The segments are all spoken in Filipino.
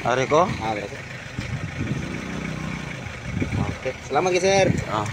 Ari ko? Berarti. Oke, selamat ya, Sir. Ah.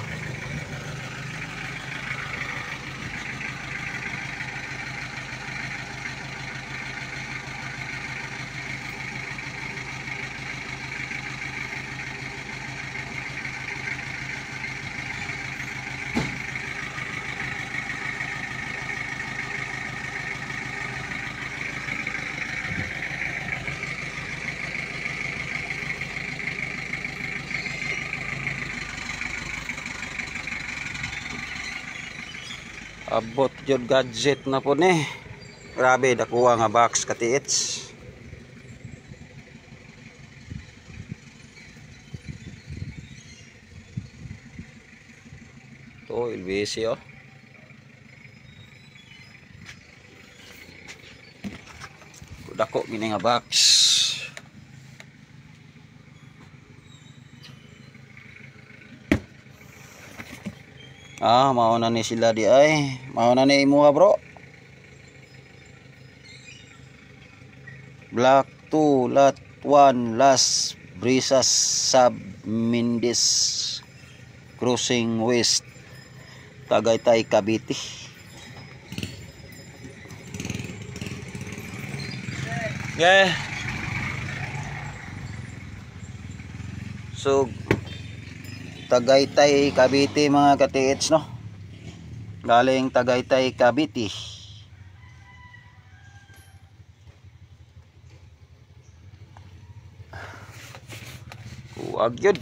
Abot jud gadget na po ni. Grabe dakuha nga box katiits. To LBC oh. Dako gini nga box. Mauna ni sila di ay. Mauna ni imuha bro. Black 2 lot 1 Las Brisas Sub Mindis Crossing West Tagaytay Cavite. Yeah. So Tagaytay Cavite mga katiits no. Galing Tagaytay Cavite. Kuwag yun.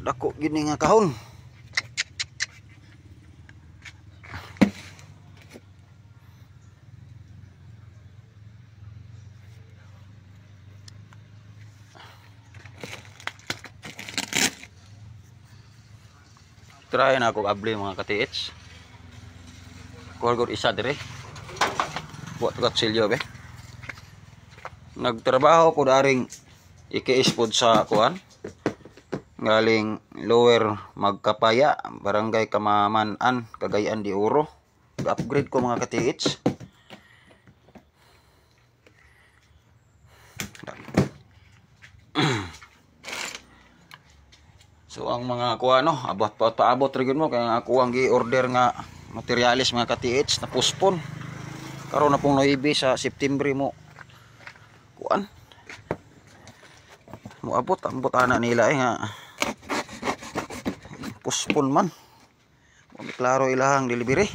Dako gini nga kahon. Try na ako abli mga katiits. Kuwag isa dire. Buat katsilyo be. Nagtrabaho ko daring ikiispod sa kuan. Galing Lower Magkapaya, Barangay Kamamanan, Cagayan de Oro. Upgrade ko mga katiits. So ang mga kuha no, paabot rin mo kaya ako ang gi-order nga materialis mga katiits na postpone. Karon na pong noibi sa September mo kuan. Mo abot ana nila nga postpone man. Mo klaro ilahang delivery.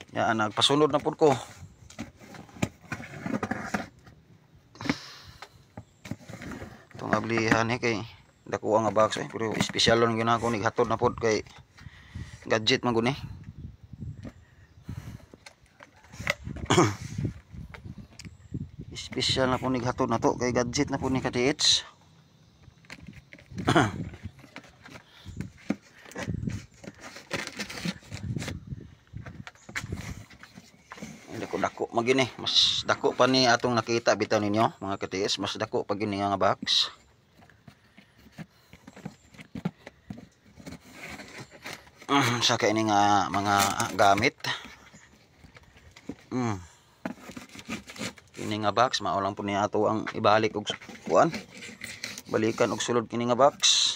Ya nagpasunod na pud ko. Tong ablihan ni kay dako nga box pero espesyal lang gyud ako nighatod na pod kay gadget man gud ni. Espesyal na po nighatod na to kay gadget na po ni katiits. Dako magini mas dako pa ni atong nakita bitaw ninyo mga katiits, mas dako pa gini nga box. Sa kaini nga mga gamit. Kini nga box mao lang po ni ato ang ibalik og kuan. Balikan og sulod kini nga box.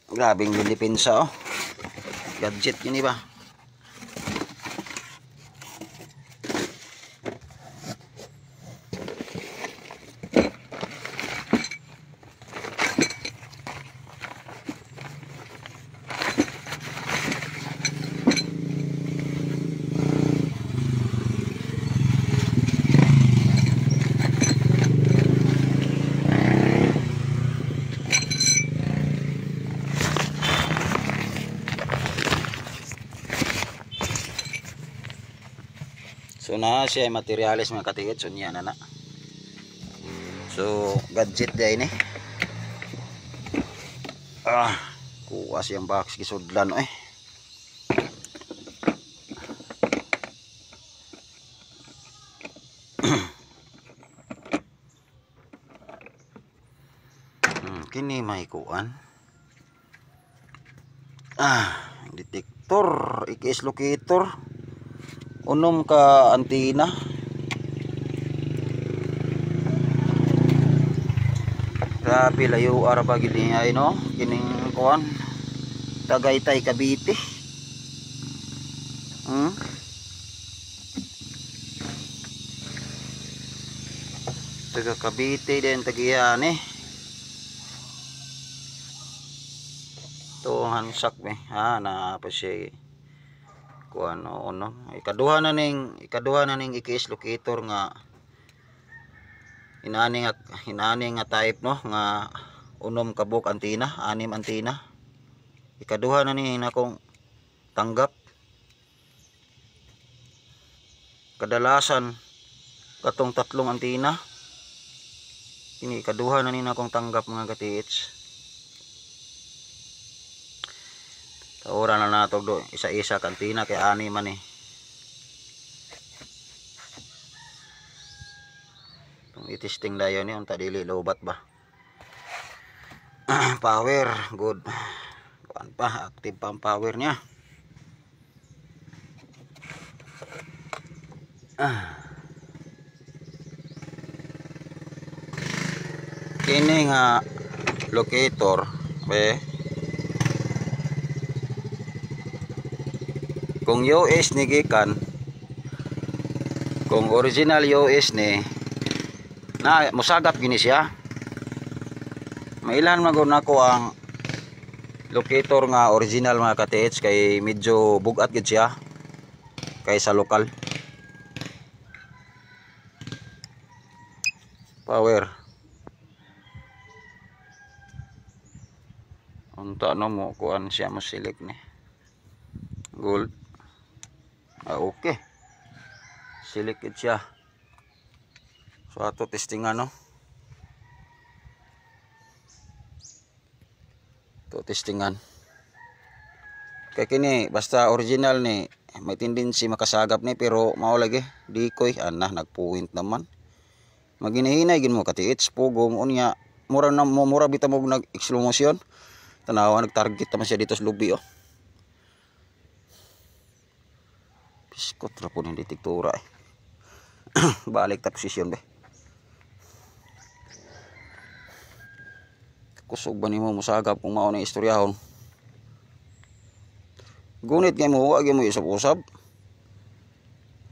Grabing depensa oh. Gadget kini ba? So na siya materialis mga katiits. So niya na. So gadget day ni. Kuha siyang box kisudlan eh. kini may kuan. Detektor, IKS locator. Unom ka antina. Grabe layo ara ba gid niya no? Kining kuan. Tagaytay Cavite. Taga Cavite din tagiyan eh. Tuhan sak be. Na pa siya kuan ono. Ikaduha na ning IKS locator nga inani nga type no nga unom ka book antina, anim antina. Ikaduha na ni akong tanggap. Kadalasan katong tatlong antina. Kini ikaduha na ni akong tanggap mga katiits. Taora na nato do isa-isa kantina kay ani man eh. Tung itesting dayon ni unta dili lobat ba. Power good. Kuan pa active pa ang power niya. Kini nga locator be kung US ni gikan, kung original US ni na musagap gini siya. Mailan magud nako ang locator nga original mga katiits kay medyo bugat gid siya kaysa lokal. Power unta no mo kuan siya mo select ni gold. Okay, select it siya. So ato testingan no. To testingan kay kini basta original ni may tendency makasagap ni pero mao lagi dikoy nagpuwint naman maginahinay gid mo katiits pugong unya mura bitaw mo nag slow motion tanawa nagtarget naman siya dito sa lubi oh. Biskot ra po ng detektora eh. Balik ta posisyon be. Kusog ba nimo musagap kung mao na istoryahon. Gunit kay mo wa gyud mo usab-usab.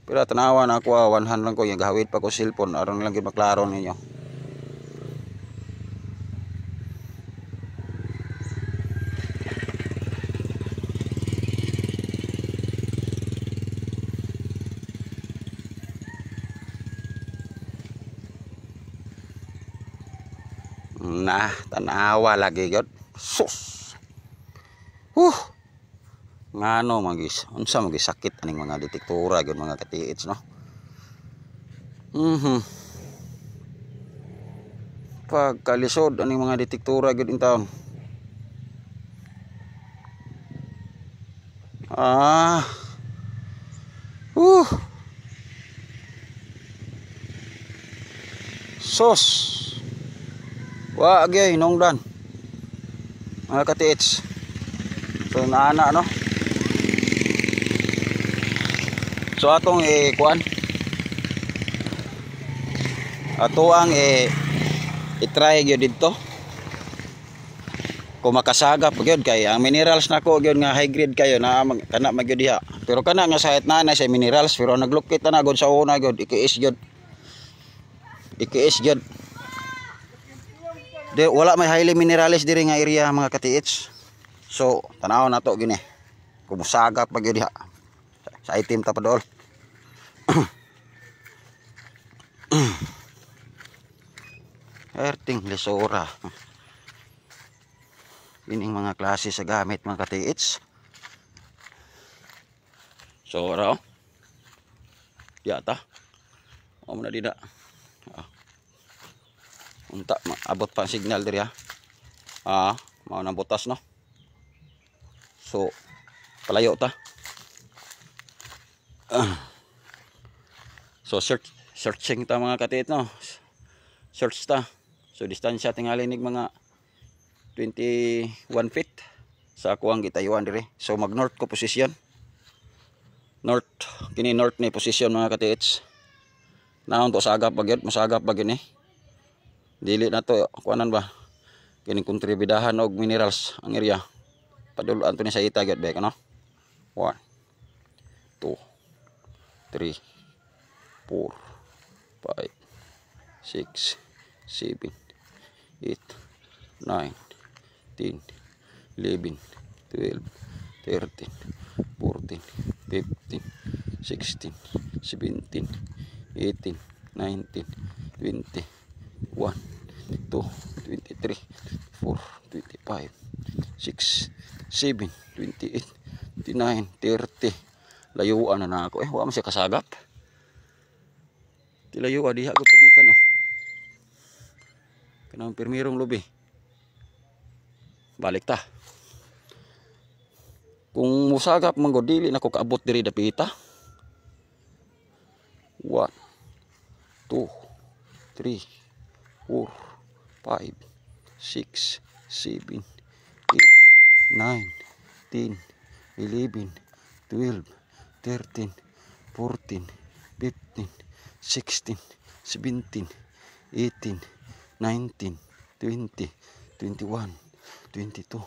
Pero tanawa na ako 100 lang ko yung gahawid pa ko cellphone aron lang gyud maklaro ninyo. Tanawa lagi gyud. Sus. Ngano magis unsa magisakit aning mga detektora gyud mga katiits no. Pagkalisod aning mga detektora gyud in taon. Sos. Wa gyud hinungdan. Mga katiits. So naana no. So atong kuan. Ato ang i-try gyud dito. Kung makasagap gyud kay ang minerals nako gyud nga high grade kayo na kana magyud diha. Pero kana nga sahit na sa minerals pero naglukit na gud sa una gyud IKS gyud. IKS gyud. Wala may highly minerals diri nga area mga katiits. So tanaw na to gini. Kumusagap pag yun diha. Sa item ta padol. Erting lesora. Ining mga klase sa gamit mga katiits. So raw. Yata. O na dida. Unta abot pa ang signal diri ha. Mao nang butas no. So palayo ta. So searching ta mga katiit no. Search ta. So distansya tingali nig mga 21 feet sa ako ang gitayuan dire. So mag north ko posisyon. North, kini north ni posisyon mga ka-TH. Naon to sagap bagyod, masagap bagyo ni. Dili na to kuanan ba. Kini kontribidahan og minerals ang area. Padulaan to ni sa ita gyud bek ano. 1 2 3 4 5 6 7 8 9 10 11 12 13 14 15 16 17 18 19 20 1 2 23 4 25 6 7 28 29 30. Layuan na ako wa man siya kasagap. Tilayuan diha ko tagikan oh. Kanang pirmirong lubi. Balik ta. Kung musagap man gud dili nako kaabot diri dapita. 1 2 3 4 5 6 7 8 9 10 11 12 13 14 15 16 17 18 19 20 21 22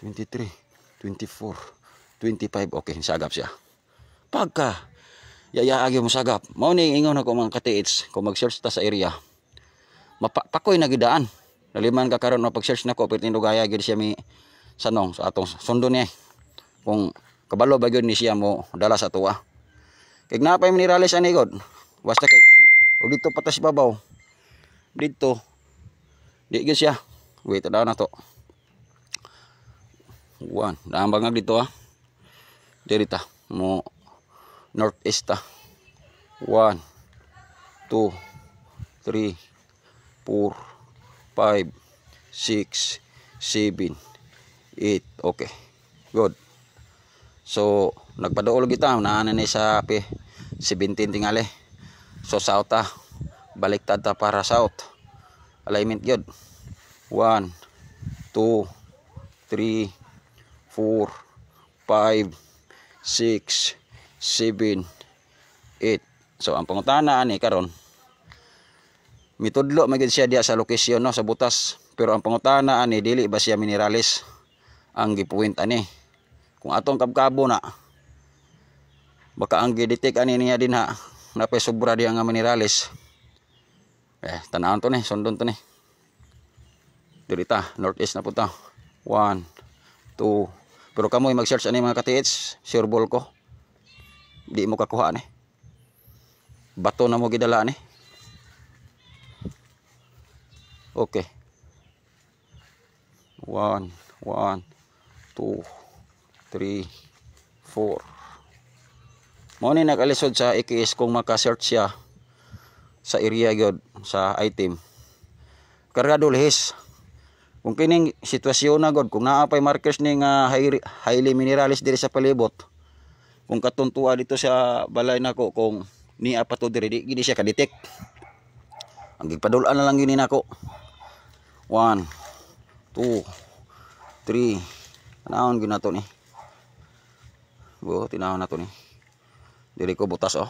23 24 25. Okay, sagap siya. Pagka yayaagi mo sagap, mao ni ingon ako mga ka-TH kung mag-search ta sa area. Pakoy na gidaan. Naliman ka karon na pag-search nako pertindo gaya gid siya mi sanong sa atong sundo niya. Kung kabalo ba gyud ni siya mo dala sa tuwa. Kay napay minerales ani god. Basta kay og dito patas babaw. Dito di gyud siya. Wait daw na to. 1 daambang dito ha. Diri ta mo northeast ta. 1 2 3 4 5 6 7 8. Okay. Good. So nagpaduol kita naanan ni sa 17 tingali. So south ta. Baliktad ta para south. Alignment gyud. 1 2 3 4 5 6 7 8. So ang pangutana ani karon mitudlo magid siya diya sa lokasyon no sa butas, pero ang pangutana ani dili ba siya minerales ang gipuwint ani. Kung atong kabkabo na baka ang gidetect ani niya din ha napay sobra diya nga minerales. Tanawon to ni, sundon to ni. Diri ta northeast na po ta. 1 2. Pero kamoy mag-search ani mga ka-TH, sure ball ko. Di mo kakuha ni. Bato na mo gidala ni. Okay. 1 1 2 3 4. Mo ni nag-alisod sa IKS kung maka-search siya sa area gyud sa item. Kargado lihis. Kung kining sitwasyon na god, kung naapay markers ni nga highly minerals diri sa palibot, kung katuntua dito sa balay nako kung niya pa to diri di gid siya ka-detect. Ang gipadulan na lang gini nako. 1 2 3. Anaon gyud nato ni. Tinawon nato ni. Diri ko butas oh.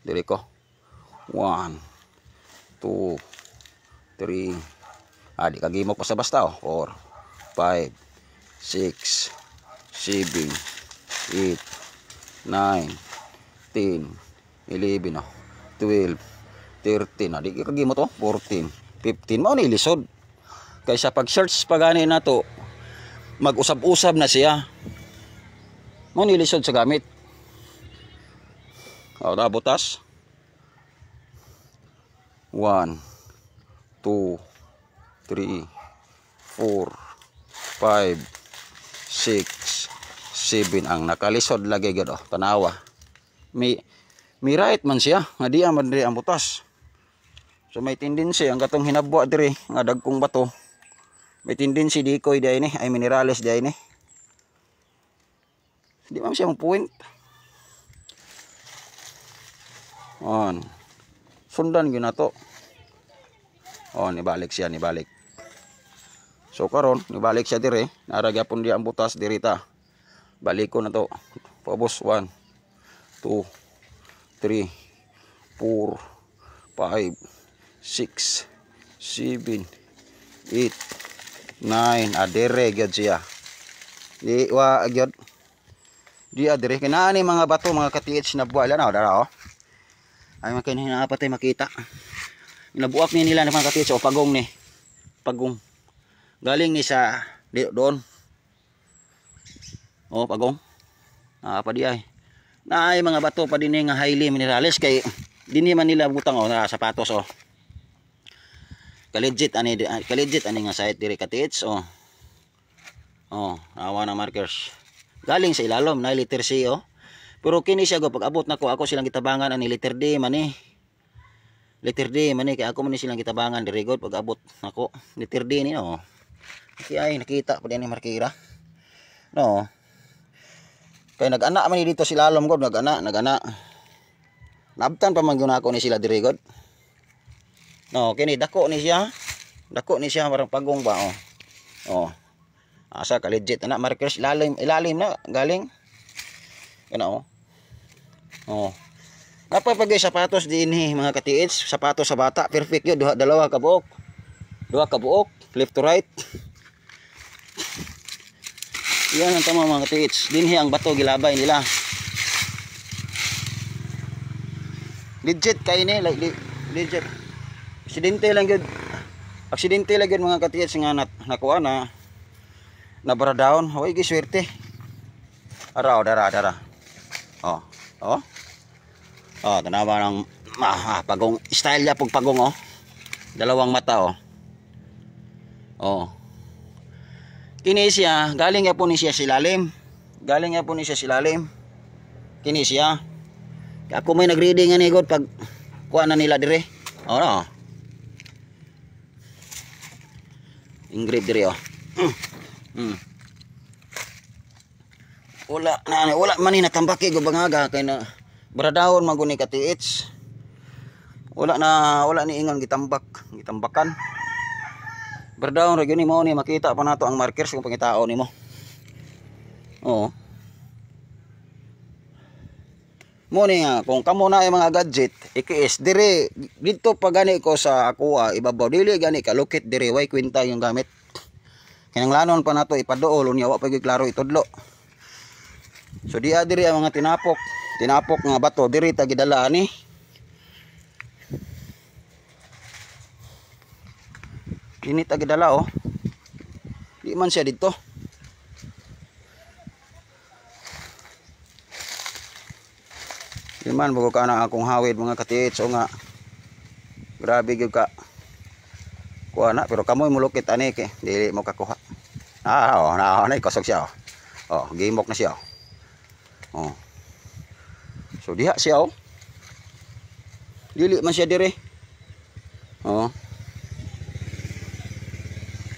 Diri ko. 1 2 3. Di kagimok pa sa basta oh. 4 5 6 7 8 9 10 11 oh. 12 13. Di kagimot oh. 14 15. Mao ni lisod. Kaysa pag-search pagani nato mag-usab-usab na siya. Mao ni lisod sa gamit. Butas. 1 2 3 4 5 6 7. Ang nakalisod lagi gid oh. Tanawa. May right man siya nga di man diri ang butas. So may tendency ang katong hinabwa diri nga dagkong bato. May tendency di koy di ini ay minerales di ini. Di man siya mo point. Sundan gyud nato. Nibalik siya, nibalik. So karon nibalik siya dire, nara gyapon diya ang butas dirita. Balik ko na to. Paubos 1 2 3 4 5 6 7 8 9 adere gyud siya. Di wa gyud. Di adere kinani mga bato mga katiits na buwala na dara oh. Ay makin hinapatay makita. Nabuak ni nila ng mga katiits o pagong ni. Pagong. Galing ni sa doon. Oh, pagong. Pa di ay. Na ay mga bato pa din nga highly minerales kay dinhi man nila butang oh na sapatos oh. Kalegit ani nga site diri katiits oh. Oh, awa na markers. Galing sa ilalom na letter C oh. Pero kini siya go pag abot nako ako silang gitabangan ani letter D man eh. Letter D man eh kay ako man silang gitabangan diri god pag abot nako letter D ni oh. Kaya ay nakita pa din ni markira. No. Kay nag-ana man dito si lalom god nag-ana. Nabtan pa man gyud ako ni sila diri god. No, kini dako ni siya. Dako ni siya parang pagong ba oh. Oh. Asa ka legit ana markers ilalim na galing. Kana oh. Oh. Napapagay sapatos dinhi mga katiits, sapatos sa bata, perfect yun, dalawa ka buok. Duha ka buok, left to right. Yan ang tama mga katiits, dinhi ang bato gilabay nila. Legit kay ni, like legit. Aksidente lang gyud. Aksidente lang gyud mga katiits nga nakuha na bara down. Hoy gi swerte. Araw dara. Oh. Oh. Oh, tanawa ng pagong style niya pag pagong oh. Dalawang mata oh. Oh. Kini siya, galing ya po ni siya silalim. Galing ya po ni siya silalim. Kini siya. Ako may nagreading ani god pag kuha na nila dire. Oh no. Engrave dire oh. Wala man ni natambaki go bangaga kay na baradahon maguni katiits. Wala ni ingon gitambakan. Baradahon ra gyud ni mo ni makita pa nato ang markers kung pangitao nimo. Oo. Mo ni nga kung kamo na ay mga gadget, ikis dire dito pa gani ko sa ako ibabaw dili gani ka lukit dire way kwenta yung gamit. Kinanglanon pa nato ipaduol unya wa pa gyud klaro itudlo. So diya dire ang mga tinapok nga bato diri ta gidala ani. Kini ta gidala oh. Di man siya dito. Di man bago ka na akong hawid mga katiits o nga. Grabe gyud ka. Kuha na pero kamoy mulukit ani ke dili mo kakuha. Oh, na kosog siya oh. Oh, gimok na siya oh. Oh. So diha siya oh. Dili man siya dire. Oh.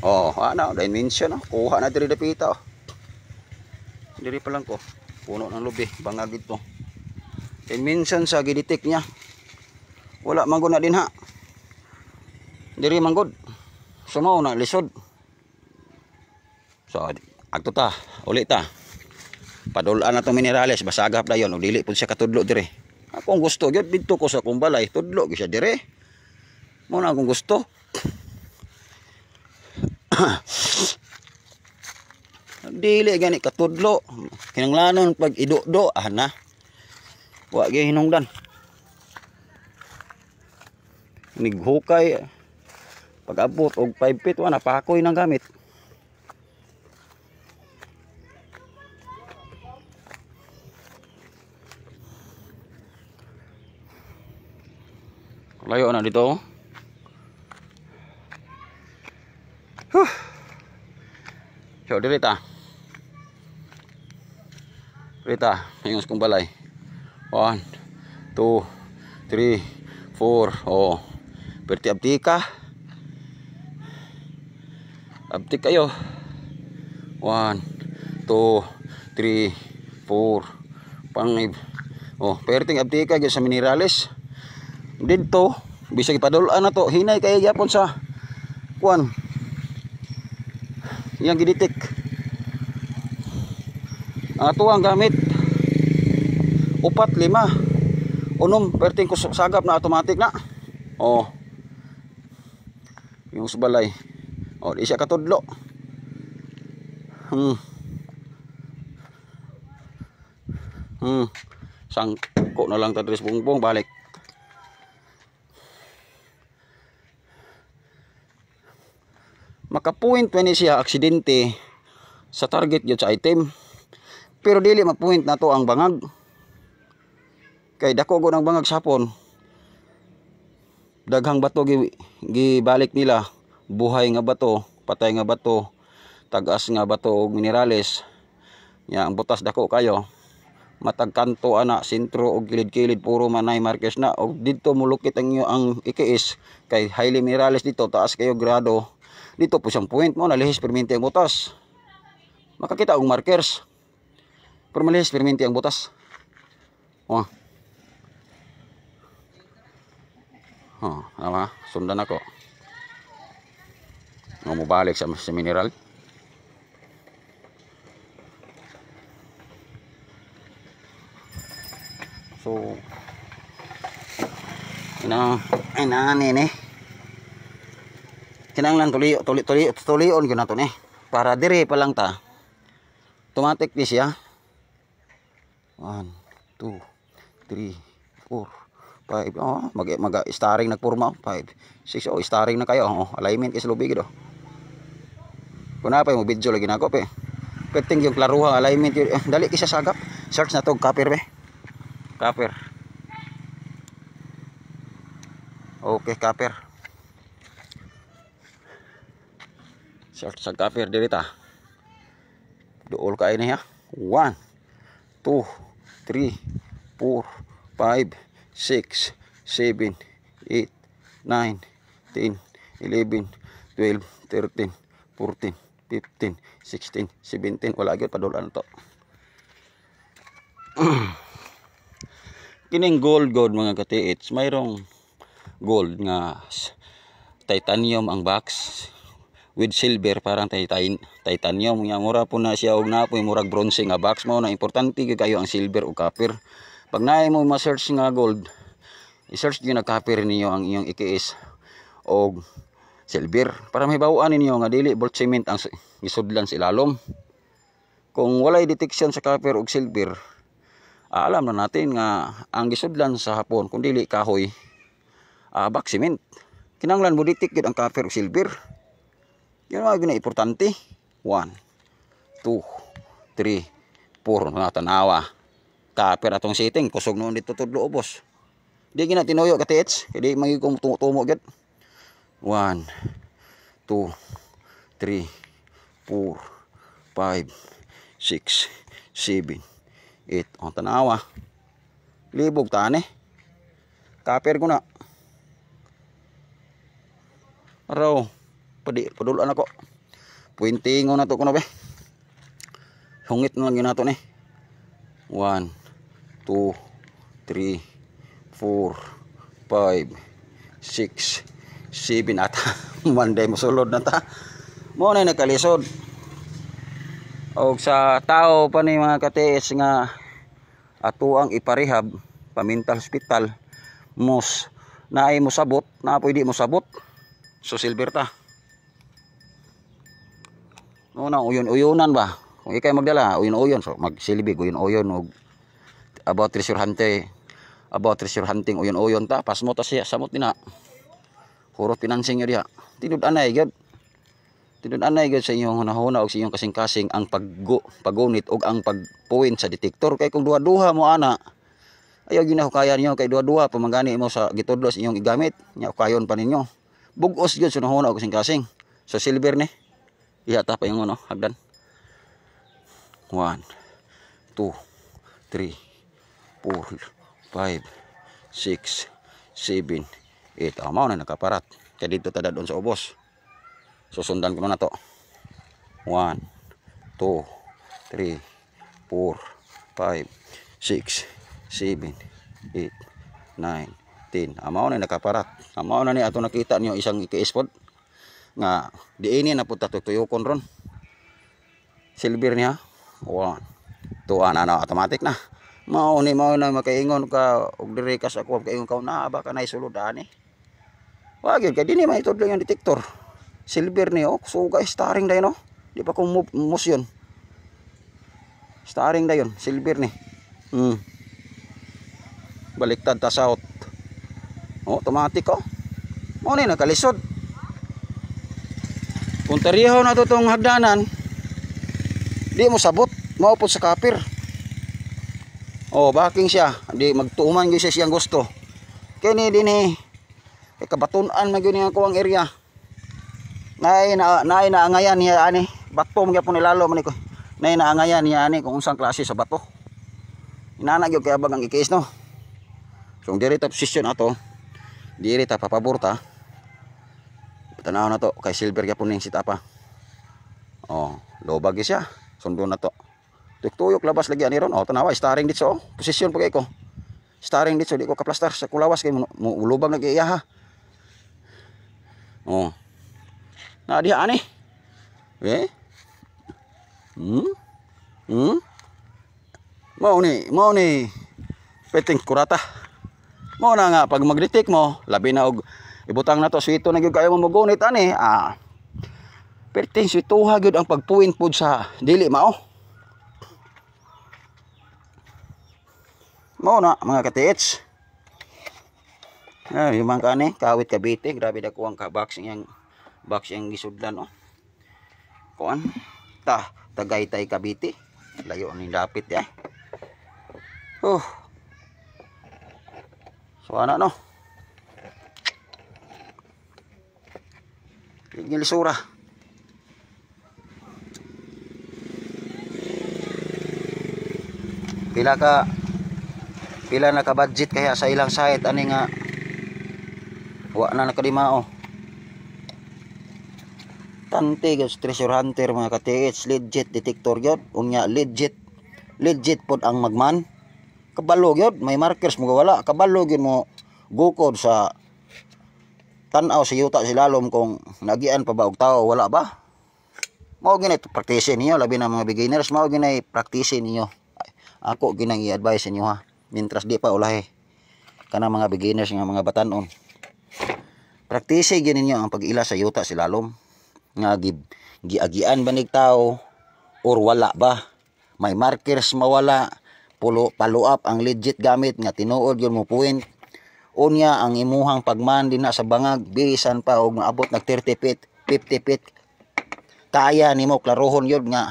Oh, ana dimension oh. Kuha na dire dapita oh. Diri pa lang ko. Puno ng lubi, bangag dito. Dimension sa giditik niya. Wala man gud na din ha. Diri man gud. Sumaw na lisod. So agto ta, uli ta. Padulaan na itong minerales, basagap na yun. O dili po siya katudlo dire. Akong gusto, yun dito ko sa kumbalay. Tudlo ko siya dire. Muna akong gusto. Dili gani katudlo. Kinanglanon pag ido-do. Na. Huwag yung hinungdan. Nighukay. Pag abot og 5 feet, napakoy ng gamit. Layo na dito. So dirita. Yung kong balay. 1 2 3 4 oh. Berti abtika. Abtik kayo. 1 2 3 4 5 oh, perting abtika gyud sa minerales. Dito bisag ipadulaan na to hinay kay gyapon sa kuan iyang giditik. Ang ato ang gamit 4, 5 unom perting sagap na automatic na. Oh, yung subalay, oh, di siya katudlo. Sangko na lang tadres bungbong balik. Maka-point pa ni siya aksidente sa target yun sa item. Pero dili ma-point na to ang bangag. Kay dako go ng bangag sapon. Daghang bato gibalik nila. Buhay nga bato, patay nga bato, tagas nga bato og minerales. Ya ang butas dako kayo. Matag kanto ana, sentro og kilid-kilid puro manay markers na. Og dito mulukit ang ikiis kay highly minerales dito, taas kayo grado. Dito po siyang point mo, nalihis perminti ang butas. Makakita og markers. Pero malihis perminti ang butas. Oh. Oh, ama, sundan ako. Mo balik sa mineral. So, nini. Kinanglan tulion ko na to ni. Para dire pa lang ta. Automatic di siya. 1, 2, 3, 4, 5. Oh, mag-starring nagpurma. 5, 6. Oh, starring na kayo. Oh, alignment is lubig do. Kuna pa mo video lagi nako pe. Peting yung klaruha alignment yun. Dali kisa sagap. Search na to copper be. Copper. Okay, copper. Search sa copper diri ta. Duol ka ini ha. 1, 2, 3, 4, 5, 6, 7, 8, 9, 10, 11, 12, 13, 14, 15, 16, 17. Wala gyud padulan to. Kining gold mga katiits, mayroong gold nga titanium ang box with silver parang titanium nga mura po na siya og napoy murag bronze nga box mo na importante gyud kayo ang silver o copper. Pag naay mo ma-search nga gold, i-search gyud na copper ninyo ang iyong ikiis og silver para mahibaw-an ninyo nga dili bolt cement ang isudlan sa ilalom. Kung walay detection sa copper ug silver, alam na natin nga ang gisudlan sa hapon kung dili kahoy, box cement. Kinanglan mo detect gyud ang copper ug silver. Yan mga gina importante. 1, 2, 3, 4 mga tanawa. Copper atong setting kusog noon dito tudlo ubos. Di gina tinuyo ka tiits, hindi magiging tumo gyud. 1, 2, 3, 4, 5, 6, 7, 8. Ang tanawa. Libog tani. Copper ko na. Araw. Padulan ako. Puintingon na to ko na be. Hungit na lang yun na to ni. 1, 2, 3, 4, 5, 6, 7 at Monday mo sulod na ta. Mo na nakalisod. Og sa tao pa ni mga katiis nga ato ang iparehab pamintal hospital mos naay mo sabot na pwede mo sabot. So silver ta. No na uyon-uyonan ba? Kung ikay magdala uyon-uyon so magsilbig uyon-uyon og about treasure hunting uyon-uyon ta pas mo ta siya samot dina. Hurot financing yo diha. Tidud anay gyud. Tidud anay gyud sa inyong hunahuna og sa inyong kasing-kasing ang paggunit og ang pagpoint sa detektor kay kung duha-duha mo ana ayaw ginahukayan niyo kay duha-duha pamangani mo sa gitudlo sa inyong igamit nya ukayon pa ninyo. Bugos gyud sa hunahuna og kasing-kasing. So silver ni. Ihata pa yung ano, hagdan. 1, 2, 3, 4, 5, 6, 7, 8. Amaw na nakaparat. Kaya dito tada doon sa ubos. Susundan ko na to. 1, 2, 3, 4, 5, 6, 7, 8, 9, 10. Amaw na nakaparat. Amaw na ni ato nakita niyo isang ikiispod nga diini na pud tatuyokon ron. silver niya. Wa tuan ana automatic na. Mao na makaingon ka og diri ka sa ako kaingon ka na ba ka nay sulod ani. Wa gyud kay dinhi may tudlo yung detector. Silver ni oh, so guys starring dayon no. Di pa ko motion. Starring dayon, silver ni. Baliktad ta south. Oh, automatic oh. Mo ni nakalisod. Kung tarihaw na to tong hagdanan, di mo sabot, mao po sa kapir. Oh, backing siya, di magtuuman gyud siya siyang gusto. Kini dinhi kabatunan man gyud niya kuwang area. Nay naangayan niya ani, bato man gyapon nilalo man ko. Nay naangayan niya ani kung unsang klase sa bato. Inana gyud kay abang ang ikis no. So diri ta position ato, diri ta papabor ta. Tanaw na to kay silver gyapon ning sitapa. Oh, lobag siya. Sundo na to. Tuyok labas lagi ani ron. Oh, tanawa starring ditso. Oh. Position pa kay ko. Starring ditso di ko kaplastar sa kulawas kay mulubag lagi iya ha. Oh. Na diha ani. Eh? Mau ni. Peting kurata. Mao na nga pag mag-detect mo, labi na og ibutang na to swito na gyud kayo mo mogunit ani. Perting swituha gyud ang pagpuin pod sa dili mao. Mao na mga ka-TH. Yung mga kani, Kawit Cavite, grabe dako ang box yang gisudlan oh. Kuan? Tagaytay Cavite. Layo ni dapit ya. So ana no. Tingil lisura. Pila na ka budget kaya sa ilang site ani nga wa na nakadimao. Tante gyud treasure hunter mga ka-TH, legit detector gyud, unya legit pod ang magman. Kabalo gyud, may markers mo wala, kabalo gyud mo gukod sa tan-aw sa yuta silalom kung nagian pa ba og tao wala ba. Mao ginay practice niyo labi na mga beginners, mao ginay practice niyo. Ako ginang i-advise niyo ha, mintras di pa ulahi kana mga beginners nga mga batanon. Practice gyud ninyo ang pag-ila sa yuta silalom nga giagian ba nig tao or wala ba. May markers mawala, follow up ang legit gamit nga tinuod yun mo point. Unya ang imuhang pagman din na sa bangag bisan pa og maabot nag 30 feet, 50 feet. Kaya nimo klarohon yun nga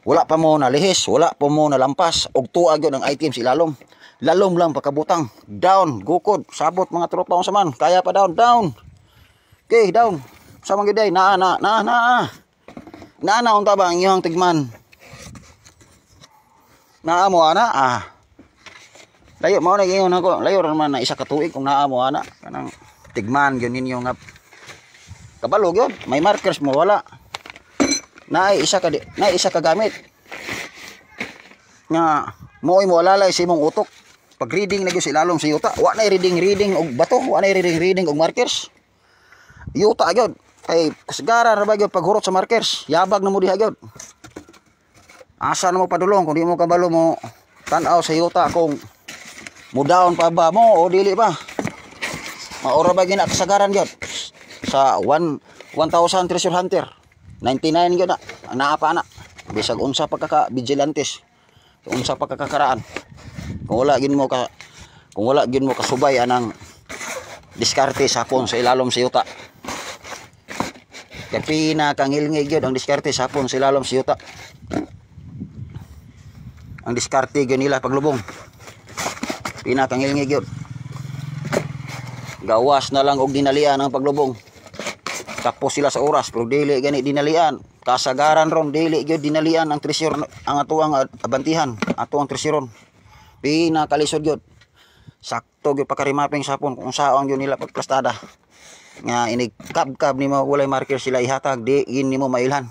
wala pa mo na lihis, wala pa mo na lampas og tuag yun ang items ilalom. Lalom lang pakabutang, down, gukod, sabot mga tropa sa man, kaya pa down. Okay, down. Sa mga giday, na unta ba ang iyong tigman? Naa mo ana layo mao na gingon ako, layo ra man na isa ka tuig kung naa mo ana kanang tigman gyud ninyo nga kabalo gyud, may markers mo wala. Naay isa ka gamit nga moy mo alalay sa imong utok pag reading na gyud sa ilalom sa yuta, wa na reading og bato, wa na reading og markers. Yuta gyud kay kasagaran ra ba gyud paghurot sa markers, yabag na mo diha gyud. Asa na mo padulong kung di mo kabalo mo tan-aw sa yuta kung mo down pa ba mo o dili ba. Maura ba gina kasagaran gyud sa 1000 treasure hunter 99 gyud na naa pa na bisag unsa pa ka vigilantes, unsa pa kakakaraan kung wala gid mo kasubay anang diskarte sapon sa ilalom sa yuta. Kay pinakangilngig gyud ang diskarte sapon sa ilalom sa yuta. Ang diskarte gyud nila paglubong pinakangilngig gyud. Gawas na lang og dinalian ang paglubong. Tapos sila sa oras pero dili gani dinalian. Kasagaran ron dili gyud dinalian ang treasure ang atuang abantihan, atuang treasureon. Pinakalisod gyud. Sakto gyud pakarimaping sapon kung saon gyud nila pagplastada. Nga inig kab nimo walay marker sila ihatag di gin nimo mailhan.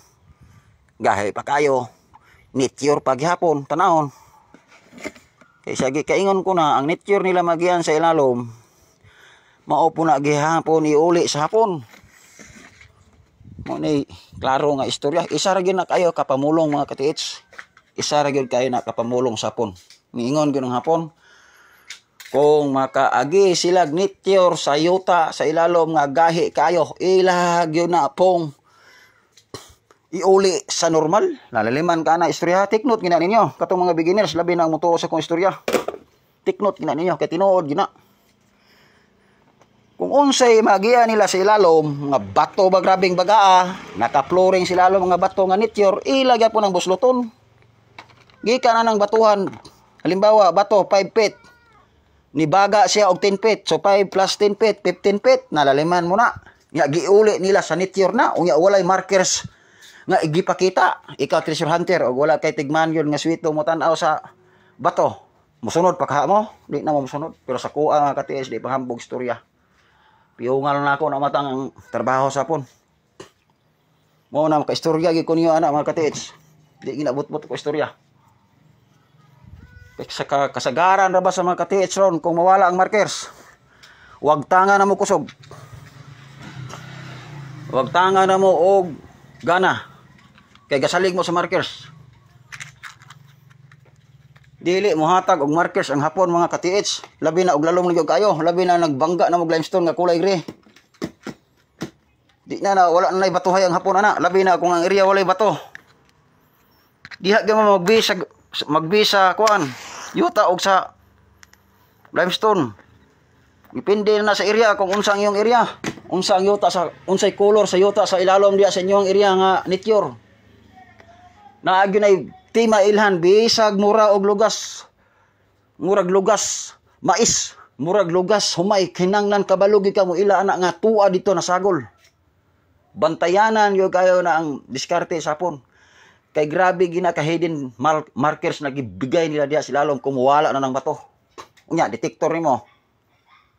Gahay pa kayo. Nature paghapon tanahon. Kay sige kaingon ko na ang nature nila magian sa ilalom. Mao po na gihapon iuli sa hapon. Ni klaro nga istorya. Isa ra gyud na kayo kapamulong mga katiits. Isa ra gyud kayo na kapamulong sa hapon. Niingon gyud ng hapon. Kung makaagi sila nityor sa yuta sa ilalom nga gahi kayo, ilag yun na pong iuli sa normal. Lalaliman ka na istorya. Take note gina ninyo. Katong mga beginners, labi na ang mutuo sa kong istorya. Take note gina ninyo. Kaya tinuod gina. Kung unsay magiya nila sa ilalom, mga bato ba grabing bagaa, naka-flooring sa ilalom mga bato nga nityor, ilagay po ng busloton. Gika na ng batuhan. Halimbawa, bato 5 feet. Nibaga siya og 10 feet. So 5 plus 10 feet, 15 feet. Nalaliman mo na. Nga giuli nila sa nityor na. Unya walay markers nga igipakita. Ikaw treasure hunter o wala kay tigman yun nga swito mo tanaw sa bato. Musunod pa kaha mo? Di na mo musunod. Pero sa kuha nga katiis, di pahambog istorya. Piyungal na ako na matang ang trabaho sa pon. Mo na maka-istorya gi ko niyo ana mga katiis. Di ginabot-bot ko istorya. Sa kasagaran ra ba sa mga katiits ron kung mawala ang markers, wag tanga na mo kusog, wag tanga na mo og gana kay gasalig mo sa markers. Dili mo hatag og markers ang hapon mga katiits, labi na og lalom nagyog kayo, labi na nagbangga na mo limestone nga kulay gray. Di na wala na batuhay ang hapon ana, labi na kung ang area walay bato. Diha gyud mo magbisa kuan yuta og sa limestone. Depende na sa area kung unsang iyong area, unsang yuta sa unsay color sa yuta sa ilalom diya sa inyong area nga nityor. Naagyo nay tima ilhan bisag mura og lugas, murag lugas mais, murag lugas humay kinanglan kabalugi ka mo ila ana nga tuwa dito na sagol. Bantayanan yo kayo na ang diskarte sa hapon. Kay grabe gina ka hidden markers na gibigay nila diya sa ilalom kung wala na ng bato. Unya, detektor nimo.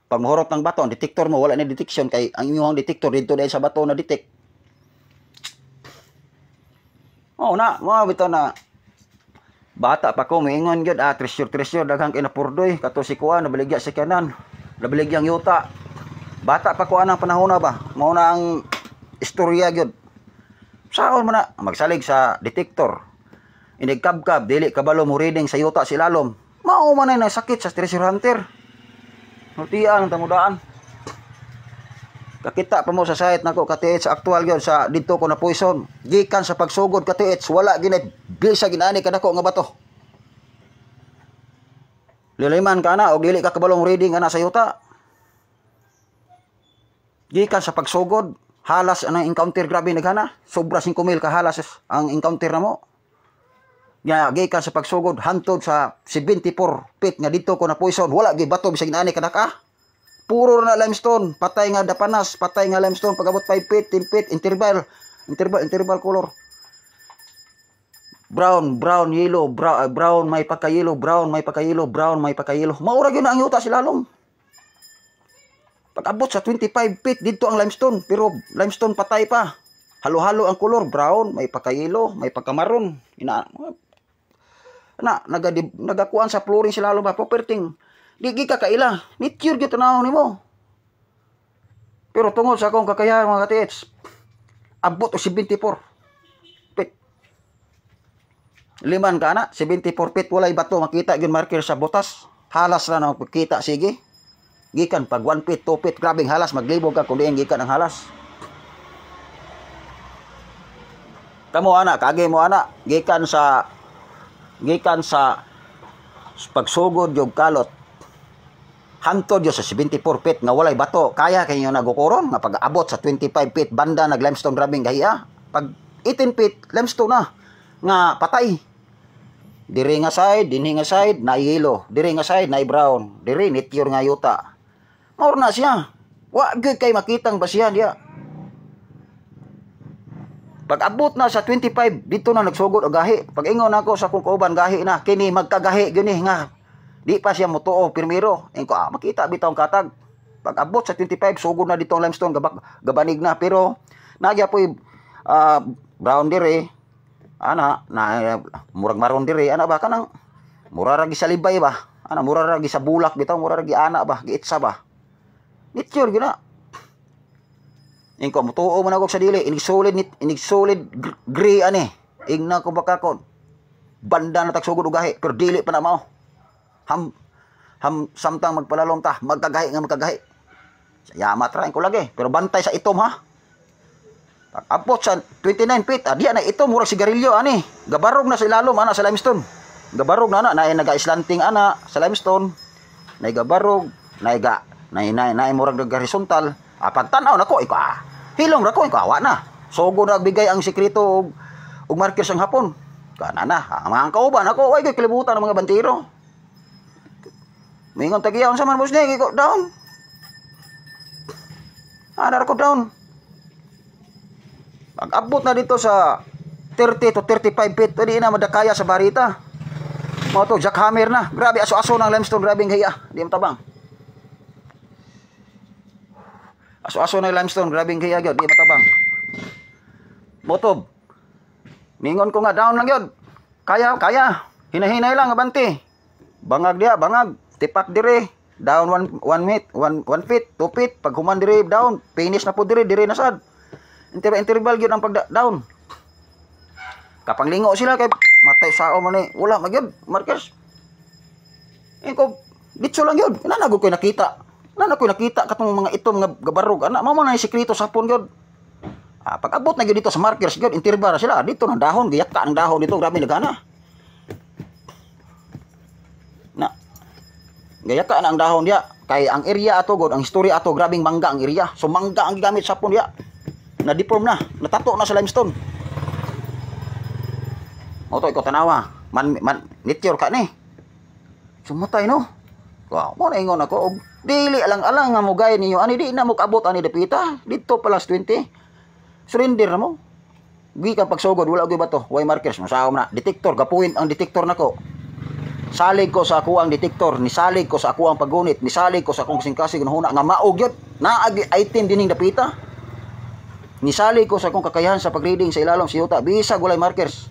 Pag mahurot ng bato, ang detektor mo wala na detection kay ang imong detektor dito dahil sa bato na detect. Oh na, mo bitaw na bata pa ko moingon gyud treasure daghang kinapurdoy kato si kuan nabaligya sa kanan. Nabaligyang yuta. Bata pa ko anang panahon na ba? Mao na ang istorya gyud. Saon man na magsalig sa detektor. Inigkabkab dili kabalo mo reading sa yuta sa ilalom. Mao man na sakit sa treasure hunter. Nutian ang tamudaan. Kakita pa mo sa site nako katiits sa actual gyud sa didto ko na poison. Gikan sa pagsugod katiits wala ginay bisa ginani kadako nga bato. Liliman ka na o dili ka kabalo mo reading ana sa yuta. Gikan sa pagsugod halas ang encounter grabe naghana. Sobra 5 mil ka halas ang encounter na mo. Gikan sa pagsugod hantod sa 74 feet nga dito ko na poison. Wala gi bato bisag inaani kadaka. Puro na limestone, patay nga dapanas, patay nga limestone pagabot 5 feet, 10 feet interval color. Brown, yellow, brown may pagka-yellow, brown may pagka-yellow, brown may pagka-yellow. Maura gyud ang yuta silalom. Pag-abot sa 25 feet, dito ang limestone. Pero limestone patay pa. Halo-halo ang color. Brown, may pagka-yellow, may pagka-maroon. Nagakuan sa flooring sila ba? Properting. Di ka kaila. Nityor gyud tanawon nimo. Pero tungod sa akong kakayahan mga katiits, abot o 74 feet. Liman ka na, 74 feet. Walay bato. Makita gyud marker sa butas. Halas na makita. Sige. Gikan pag 1 feet, 2 feet, grabing halas, maglibog ka kung diyan gikan ang halas. Kamo ana, kage mo ana, gikan sa pagsugod yung kalot. Hantod yo sa 74 feet nga walay bato. Kaya kayo nagukuron nga pag abot sa 25 feet banda nag limestone grabing gahiya. Pag 18 feet limestone na nga patay. Diri nga side, dinhi nga side na yellow, diri nga side na brown, diri nityor nga yuta. Maur na siya. Wa gyud kay makitang basihan diya. Pag abot na sa 25, dito na nagsugod og gahi. Pag ingon nako sa kung kauban gahi na, kini magkagahi gyud ni nga. Di pa siya motuo pirmiro. Engko makita bitaw ang katag. Pag abot sa 25, sugod na dito ang limestone gabanig na pero nagya poy brown dire. Ana na murag maron dire. Ana ba kanang mura ra gi sa libay ba? Ana mura ra gi sa bulak bitaw, mura ra gi ana ba, giitsa ba? Nityor gyud na. Ingko mutuo man ako sa dili, inig solid gray ani. Ingna ko baka ko banda na tagsugod og gahi, pero dili pa na mao. Samtang magpalalom ta, magkagahi. Yamat ra ko lagi, pero bantay sa itom ha. Abot sa 29 feet, diya na itom murag sigarilyo ani. Gabarog na sa ilalom ana sa limestone. Gabarog na ana, naga-slanting ana sa limestone. Nay gabarog, nay murag nag-horizontal. Pagtanaw nako iko hilong ra ko iko awa na. Sogo na bigay ang sekreto og markers ang hapon. Kana na, mga kauban ako, way kalibutan ng mga bantiro. Mingon tagiyaon sa man boss ni, iko down. Ana ra ko down. Pag-abot na dito sa 30 to 35 feet, di na madakaya sa barita. Mo to jackhammer na. Grabe aso-aso ng limestone, grabe ang hiya. Di mo tabang. Aso-aso ng limestone, grabe ang hiya gyud, di matabang. Motob. Mingon ko nga down lang yun. Kaya. Hinahinay lang, abanti. Bangag dia, bangag. Tipak dire. Down 1 feet, 2 feet. Pag human dire, down. Finish na po dire na sad. Interval yun ang pag-down. Kapanglingo sila kay matay sao man eh. Wala magyud, markers. Ko, ditso lang yun. Nanagod ko nakita. Katong mga itom nga gabarog. Ana, mamo na yung sekreto sa hapon yun. Pag abot na dito sa markers, yun, interbar sila. Dito ng dahon, giyak ka ang dahon dito, grabe nagana. Gayak ka na ang dahon diya. Kay ang area ato, God, ang historya ato, grabing mangga ang area. So mangga ang gigamit sa hapon diya. Na-deform na, natato na sa limestone. O to, ikaw tanawa. Nityor ka ni. Sumutay no. Wow, mo na ingon ako. Dili alang-alang nga mo gaya ninyo. Ani di na mo kaabot ani dapita. Dito plus 20. Surrender na mo. Gikan pagsugod wala gyud bato, way markers masaom na. Detektor gapuin ang detektor nako. Salig ko sa ako ang detektor, nisalig ko sa ako ang paggunit, nisalig ko sa akong kasing-kasing hunahuna nga maog gyud. Naagi item dining dapita. Nisalig ko sa akong kakayahan sa pagreading sa ilalom sa yuta, bisag walay markers.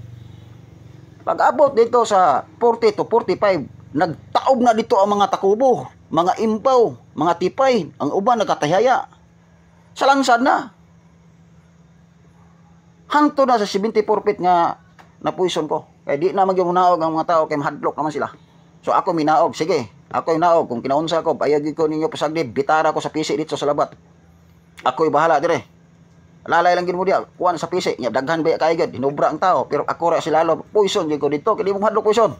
Pag-abot dito sa 40 to 45, nagtaob na dito ang mga takubo, mga impaw, mga tipay, ang uban nagkatahaya. Sa lansad na. Hanto na sa 74 feet nga napuison ko. Kaya di na magyumunaog ang mga tao kay mahadlok naman sila. So ako minaog, sige. Ako minaog, kung kinaunsa ko, payagin ko ninyo pasagdi, bitara ko sa pisi dito sa labat. Ako'y bahala dire. Lalay lang gid mo diya, kuan sa pisi, nya daghan ba kay gid, hinubra ang tao, pero ako ra sila lalo poison gyud ko dito, kay di mo mahadlok poison.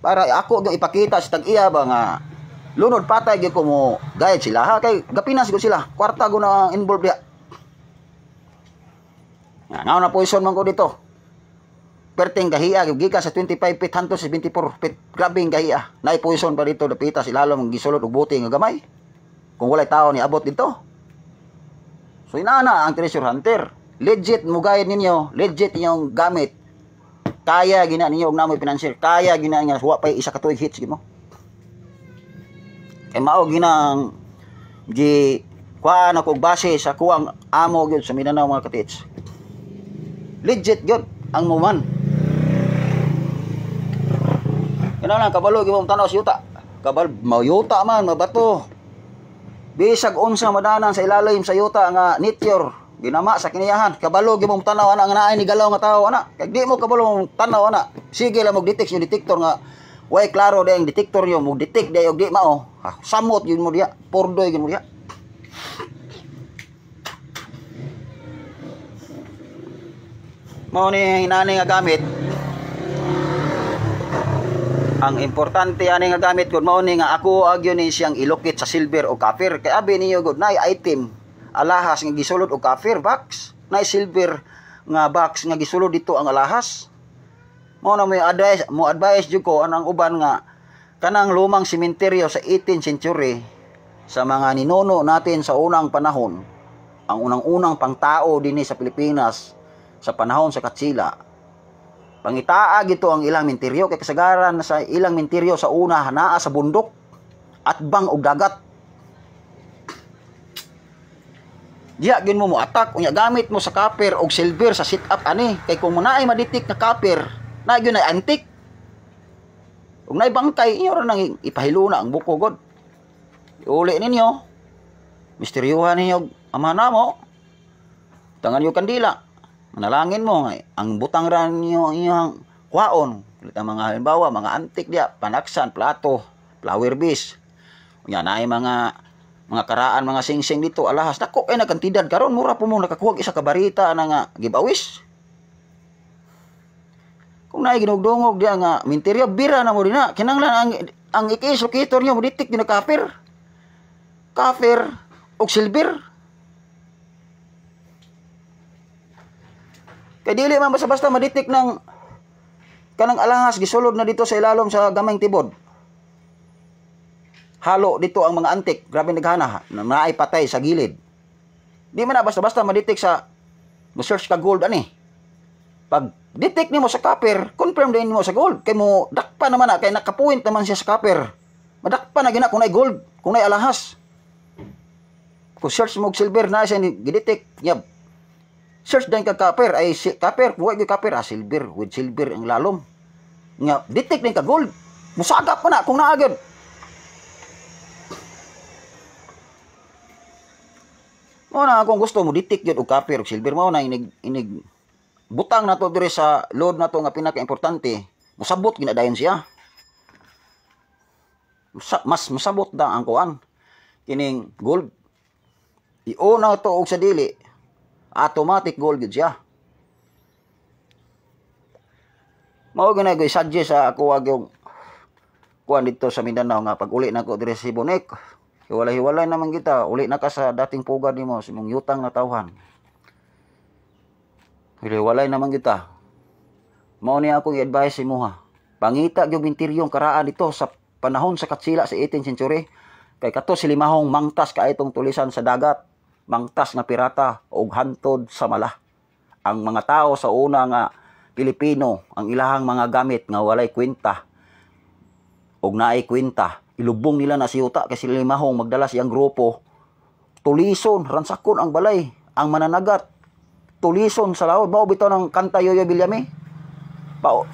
Para ako gyud ipakita sa tag-iya ba nga lunod patay gyud ko mo gayad sila ha kay gapinas gyud sila. Kwarta go na involved diya. Nga na poison man ko dito. Perting gahiya gikan sa 25 feet hanto sa 24 feet. Grabe ang gahiya. Nay poison pa dito dapita sila lalo gisulod og buti nga gamay. Kung walay tao ni abot dito. So inana ang treasure hunter. Legit mo gayad ninyo, legit inyong gamit. Kaya gina ninyo og namoy financier. Kaya gina nga wa pa isa ka tuig hits gid mo. Kay mao ginang gi kuan ako base sa kuang amo gyud sa Mindanao mga katits. Legit gyud ang muman. Kano lang kabalo gyud mo tanaw sa yuta. Kabal mayuta man mabato. Bisag unsa madanan sa ilalim sa yuta nga nityor ginama sa kiniyahan. Kabalo gyud mo tanaw ana nga naay ni galaw nga tawo ana. Kay di mo kabalo mo tanaw ana. Sige lang mo detect yung detektor nga way klaro dayang detektor yo mo detect day og di mao. Samot gyud mo diya. Pordoy gyud mo diya. Mao ni hinani nga gamit. Ang importante ani nga gamit gud mao ni nga ako agyo ni siyang ilokit sa silver o copper. Kay abi niyo gud nay item alahas nga gisulod og copper box, nay silver nga box nga gisulod dito ang alahas. Mao na mo advice jud ko anang uban nga kanang lumang sementeryo sa 18th century sa mga ninuno natin sa unang panahon, ang unang-unang pangtao dinhi sa Pilipinas sa panahon sa Katsila. Pangitaag ito ang ilang menteryo kay kasagaran sa ilang menteryo sa una naa sa bundok at bang og dagat. Diya gin mo attack unya gamit mo sa copper og silver sa sit up ani kay kung naay maditik na copper na gyud na antik. Ug naay bangkay inyo ra nang ipahiluna ang buko god. Uli ninyo. Misteryohan ninyo amana mo Tangan yung kandila. Manalangin mo nga. Ang butang ran niyo iyang kwaon. Ang mga halimbawa, mga antik diya, panaksan, plato, flower vase. Yan ay mga karaan, mga singsing dito, alahas. Nako, nagkantidad karon mura po mo nakakuha isa ka barita na nga giveaways. Kung naay ginugdungog diya nga minteryo, bira na mo din na. Kinanglan ang ikis locator niyo mo ditik din na kafir. Kafir og silver. Kay dili man basta-basta maditik ng kanang alahas gisulod na dito sa ilalom sa gamay tibod. Halo dito ang mga antik, grabe naghana, naay patay sa gilid. Di man na basta-basta maditik sa mo-search ka gold ani. Pag detect nimo sa copper, confirm din mo sa gold. Kay mo dakpa naman na kay nakapoint naman siya sa copper. Madakpa na gina kung nay gold, kung nay alahas. Kung search mo og silver na siya gidetect, yab. Search din ka copper ay copper, buhay gyud copper silver with silver ang lalom. Nga detect din ka gold. Musagap pa na kung naa gyud. Mo na kung gusto mo detect gyud og copper og silver mo na inig butang nato dire sa load nato nga pinaka-importante, musabot ginadayon siya. Mas musabot da ang kuan kining gold. I-on to og sa dili, automatic gold gyud siya. Mao gyud suggest sa ako wag yung kuan dito sa Mindanao nga pag uli nako dire sa Bonek. Hiwalay-hiwalay naman kita, uli na ka sa dating pugad nimo sa imong yutang na tawhan. Hiwalay naman kita. Mao ni akong i-advise imo ha. Pangita gyud mintiryong karaan dito sa panahon sa katsila sa 18th century. Kay kato silimahong mangtas ka itong tulisan sa dagat, mangtas nga pirata ug hantod sa mala. Ang mga tao sa una nga Pilipino, ang ilahang mga gamit nga walay kwenta ug naay kwenta, ilubong nila na siyuta kay silimahong magdala siyang grupo. Tulison, ransakon ang balay, ang mananagat. Tulison sa laod. Mao bitaw ng kanta Yoyo Villame.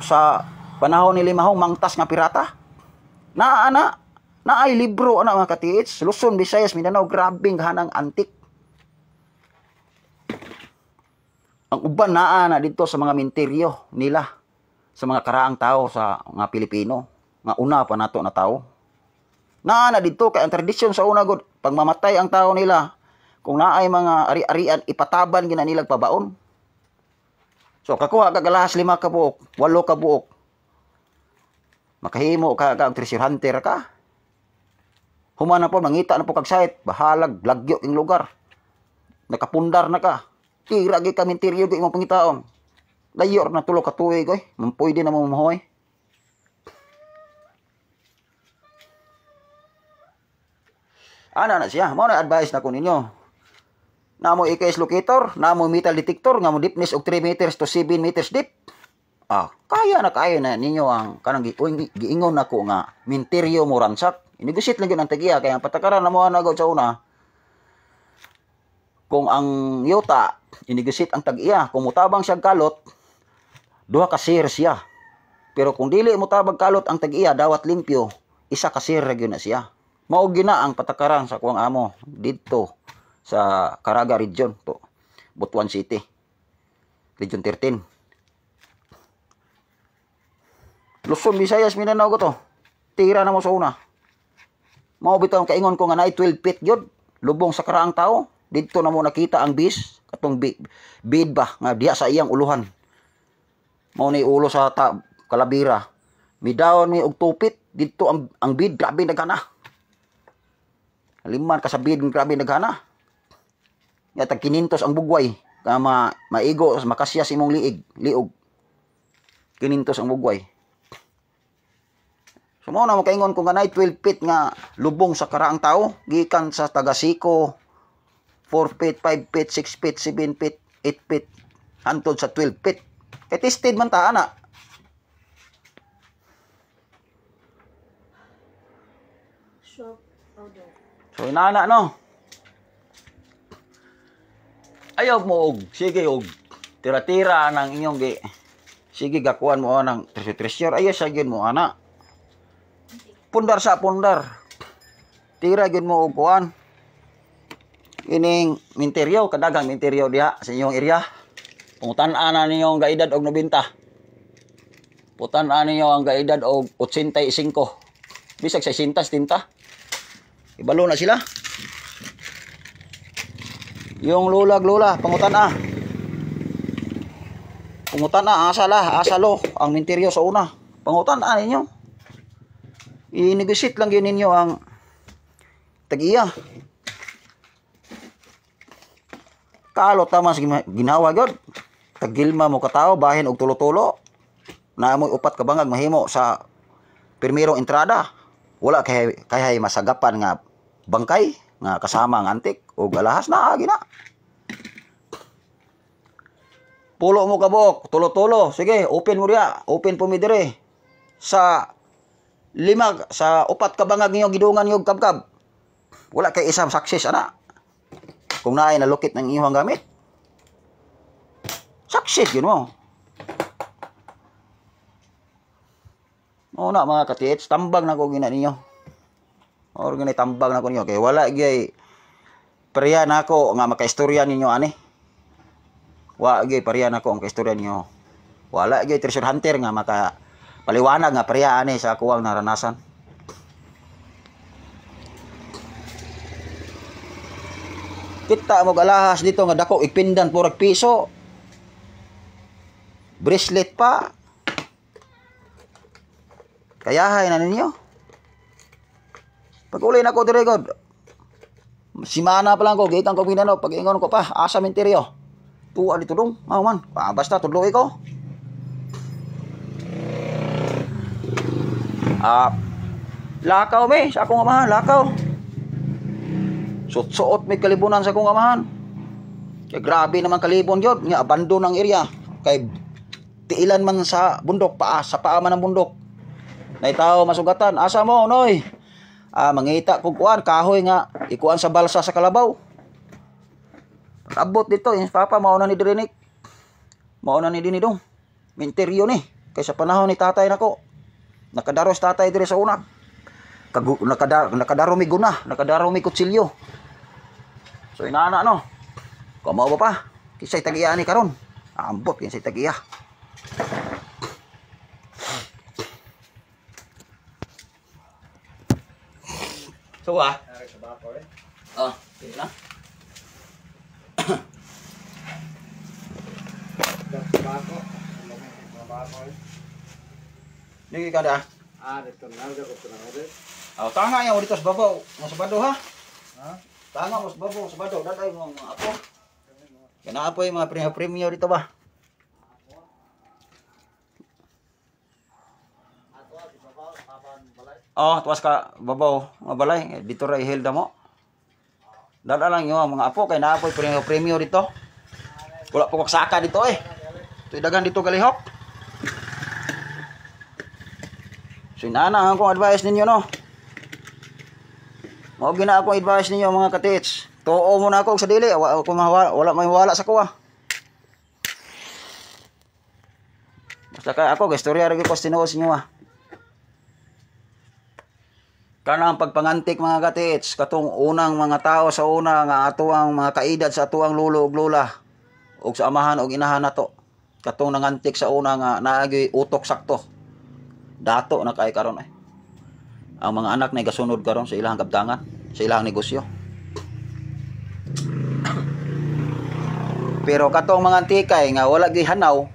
Sa panahon ni limahong mangtas nga pirata. Naay libro ana mga katiits. Luzon, Visayas, Mindanao, grabing hanang antik. Ang uban naa na dito sa mga minteryo nila sa mga karaang tao sa mga Pilipino nga una pa nato na tao. Naa na dito kay ang tradisyon sa una gud pag mamatay ang tao nila, kung naay mga ari-arian, ipataban gina nilang pabaon. So, kakuha ka galahas 5 ka buok, 8 ka buok. Makahimo ka treasure hunter ka. Humana po, mangita na po kag site, bahalag, lagyo king lugar. Nakapundar na ka. Tira gyud ka minteryo gyud imong pangitaon. Dayor na tulo ka tuig oy, pwede na mo mahoy. Ana na siya, mao na advice na ko ninyo. Namo IKS locator, namo metal detector nga mo deepness og 3 meters to 7 meters deep. Kaya na ninyo ang kanang giingon nako nga minteryo mo ransak. Inegosyate lang gyud ang tagiya kay ang patakaran namo na gud sa una. Kung ang yuta inegosyate ang tag-iya, kung mutabang siya kalot, 2 ka share siya. Pero kung dili mutabang kalot ang tag-iya dawat limpyo, 1 ka share gyud na siya. Mao gina ang patakaran sa kuwang amo didto sa Caraga Region to Butuan City, Region 13. Luzon, Visayas, Mindanao ko to. Tira na mo sa una. Mao bitaw kaingon ko nga naay 12 feet gyud lubong sa karaang tao. Didto na mo nakita ang bis, katong bid ba nga diya sa iyang uluhan. Mao ni ulo sa kalabira. Midawon mi og 2 feet didto ang bid, grabe naghana. Liman ka sa bid, grabe naghana. Nga tag 500 ang bugway ka maigo makasya sa imong liog 500 ang bugway. So mo na makaingon ko nga nay 12 feet nga lubong sa karaang tao gikan sa taga-Siko 4 feet, 5 feet, 6 feet, 7 feet, 8 feet hantod sa 12 feet. Kay tested man ta ana. So inana no. Ayaw mo og sige og tira-tira nang inyong sige gakuan mo nang treasure ayaw sa gyud mo ana. Pundar sa pundar. Tira gyud mo og kuan. ining minteryo, kadagang minteryo diha sa inyong area. Pungutan-an na ninyo ang gaedad og 90. Putan-an ninyo ang gaedad og 85. Bisag 60, 70. Ibalo na sila. Yung lulag-lula, pangutan-a. Pangutan-a, asalo ang minteryo sa una. Pangutan-a ninyo. I-negotiate lang yun ninyo ang tag-iya. Kalot tama ginawa gyud. Tagilma mo katao bahin og tulo-tulo. Na mo upat ka bangag mahimo sa pirmirong entrada. Wala kay masagapan nga bangkay nga kasama ang antik o alahas na agi na. Pulo mo kabok, tulo-tulo. Sige, open mo diya. Open po mi dire. Sa upat ka bangag niyo gidungan niyo kabkab. Wala kay isang success ana. Kung naay nalukit ng iyong gamit. Success yun mo. Na mga katiits, tambag na ko gina ninyo. O gina tambag na ko ninyo. Kaya wala gay pariya na ako nga makaistorya ninyo ani. Wala gay pariya na ako ang kaistorya ninyo. Wala gay treasure hunter nga makapaliwanag nga pariya ani sa kuwang naranasan. Kita mo galahas dito nga dako ipindan purag piso. Bracelet pa. Kayahay na ninyo. Pag uli na ko dire god. Simana pa lang ko gikan ko pinano pag ingon ko pa asa minteryo. Tuwa dito dong. Man. Basta tudloy ko. Lakaw me sa akong amahan, lakaw. Suot may kalibunan sa akong amahan. Kaya grabe naman kalibon yun. Nga abandon ang area. Kay tiilan man sa bundok, sa paa man ng bundok. Naitaw masugatan. Asa mo, noy? Mangita kung kuan, kahoy nga. Ikuan sa balsa sa kalabaw. Abot dito. Papa, mauna ni Dirinik. Mauna ni Dinidong. Minteryo ni. Kaya sa panahon ni tatay nako. Nakadaros tatay dire sa una. Nakadaro mi guna. Nakadaro mi kutsilyo. So inaana no. Kamao ba pa? Kisay tag-iya ni karon. Ambot kisay tag-iya. So sige na. Dili ka da. Dito na ko tunan. Tanga yang dito sa babaw. Mo sa bado ha. Tanga mo sa babaw sa bado daday mo mga apo. Kana apo yung mga premium dito ba? Tuwas ka babaw, mga balay dito ra ihilda mo. Dada lang yung mga apo kay naapoy premium dito. Wala po kaksaka dito Ito dagan dito galihok. So inana akong advice ninyo no. Mao gina akong advice ninyo mga katits. Tuo mo na ako sa dili, wala may wala sa kuha. Basta kay ako istorya ra gyud ko tinuod sa inyo Kanang pagpangantik mga katits, katong unang mga tao sa una nga atuang mga kaedad sa atuang lulo ug lola ug sa amahan ug inahan nato. Katong nangantik sa una nga naagi utok sakto. Dato na kay karon Ang mga anak na gasunod karon sa ilang kabtangan, sa ilang negosyo. Pero katong mga antikay nga wala gyud hanaw,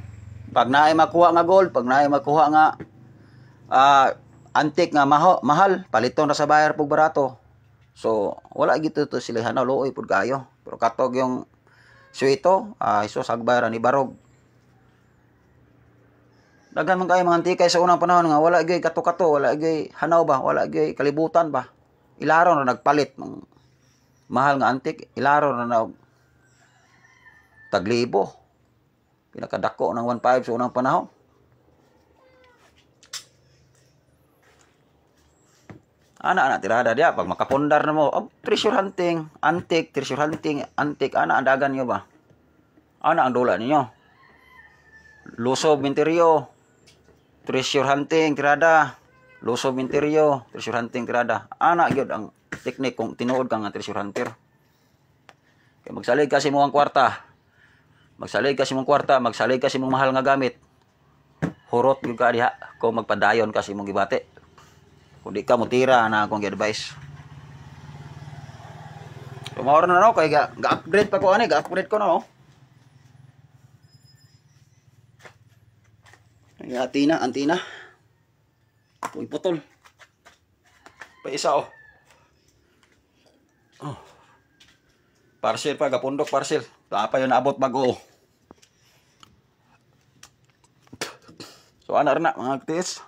pag naay makuha nga gold, pag naay makuha nga antik nga mahal, paliton na sa bayar pug barato. So wala gyud to sila hanaw, luoy pud kayo. Pero katog yung suito, isos agbayran ni barog. Daghan man kayo mga antikay sa unang panahon nga wala gyud kato-kato, wala gyud hanaw ba, wala gyud kalibutan ba. Ilaron na nagpalit ng mahal nga antik, ilaron na taglibo. Pinakadako ng 1.5 sa unang panahon. Ana tirada dia pag makapundar na mo, treasure hunting, antik, treasure hunting, antik, ana andagan niyo ba? Ana ang dula ninyo. Lusob minteryo, treasure hunting tirada. Lusob minteryo, treasure hunting tirada. Ana gyud ang teknik kung tinuod ka nga treasure hunter. Kaya magsalig kasi mo ang kwarta. Magsalig kasi mong kwarta, magsalig kasi mong mahal nga gamit. Hurot gyud ka diha kung magpadayon kasi mong gibate. Kung di ka mo tira na akong gi-advise. Tumawar na no kay ga-upgrade pa ko ani, ga-upgrade ko na oh. Ay antina. Uy putol. Pa isa oh. Oh. Parcel pa gapundok parcel. Pa yun naabot bago. So ana na mga aktis.